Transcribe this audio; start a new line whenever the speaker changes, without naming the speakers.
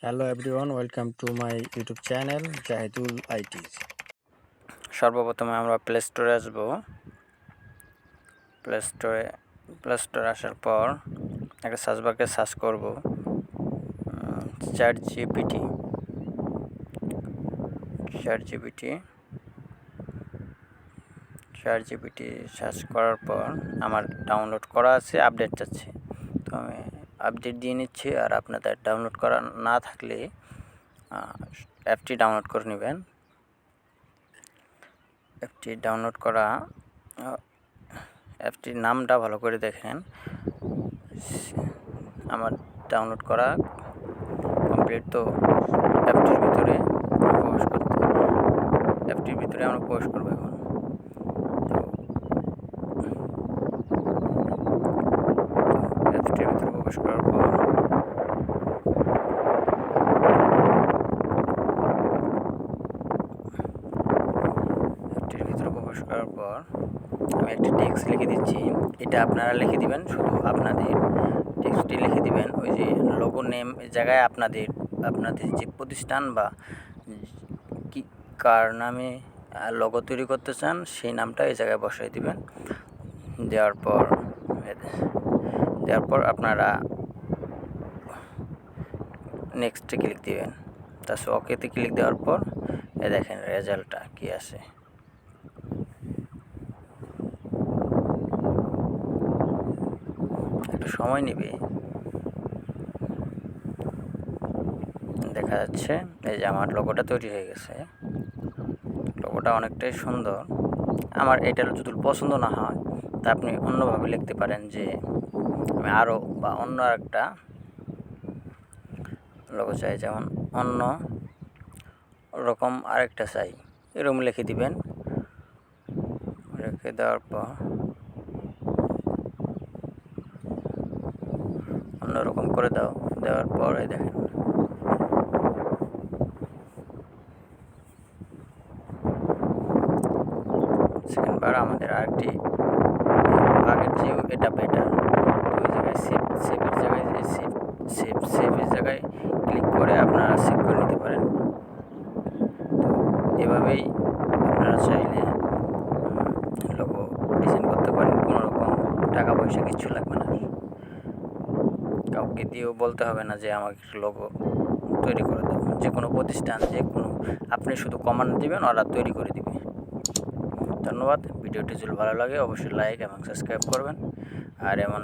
Hello everyone, welcome to my YouTube channel Jahidul ITs.
সর্বপ্রথমে আমরা play স্টোরে আসব। প্লে স্টোরে আসার পর একটা সার্চ বারে সার্চ করব চ্যাট জিপিটি সার্চ করার পর আমার ডাউনলোড করা আছে, আপডেট চাচ্ছে, তো আমি আপডেট দিয়ে নিচ্ছি। আর আপনাদের ডাউনলোড করা না থাকলে অ্যাপটি ডাউনলোড করে নেবেন। অ্যাপটি ডাউনলোড করা অ্যাপটির নামটা ভালো করে দেখেন। আমার ডাউনলোড করা কমপ্লিট। তো অ্যাপটির ভিতরে আমরা প্রবেশ করব এখন। অ্যাপটির ভিতরে প্রবেশ করার পর আমি একটি টেক্সট লিখে দিচ্ছি। এটা আপনারা লিখে দিবেন, শুধু আপনাদের টেক্সটটি লিখে দিবেন। ওই যে লোগো নেম জায়গায় আপনাদের যে প্রতিষ্ঠান বা কি কার নামে লোগো তৈরি করতে চান সেই নামটা এই জায়গায় বসাই দিবেন। দেওয়ার পর আপনারা নেক্সটে ক্লিক দিবেন। তারপর ওকেতে ক্লিক দেওয়ার পর দেখেন রেজাল্টটা কি আসে। একটু সময় নেবে। দেখা যাচ্ছে এই যে আমার লোগোটা তৈরি হয়ে গেছে। লোগোটা অনেকটাই সুন্দর। আমার এটা যদি পছন্দ না হয় তা আপনি অন্যভাবে লিখতে পারেন যে আমি আরও বা অন্য আরেকটা লোগো চাই, যেমন অন্য রকম আরেকটা চাই, এরকম লিখে দিবেন। লিখে দেওয়ার পর অন্যরকম করে দেওয়ার পর এই দেখেন সেকেন্ডবার আমাদের আরেকটি আগের চেয়েও এটা বেটার। ওই জায়গায় সেভের জায়গায় ক্লিক করে আপনারা সেভ করে নিতে পারেন। তো এভাবেই আপনারা চাইলে লোগো ডিজাইন করতে পারেন। কোনো রকম টাকা পয়সা কিচ্ছু লাগবে না, কাউকে দিয়েও বলতে হবে না যে আমাকে লোগো তৈরি করে দেবো। যে কোনো প্রতিষ্ঠান, আপনি শুধু কমান্ড দিবেন, ওরা তৈরি করে দিবে। ধন্যবাদ। ভিডিওটি যদি ভালো লাগে অবশ্যই লাইক এবং সাবস্ক্রাইব করবেন। আর এমন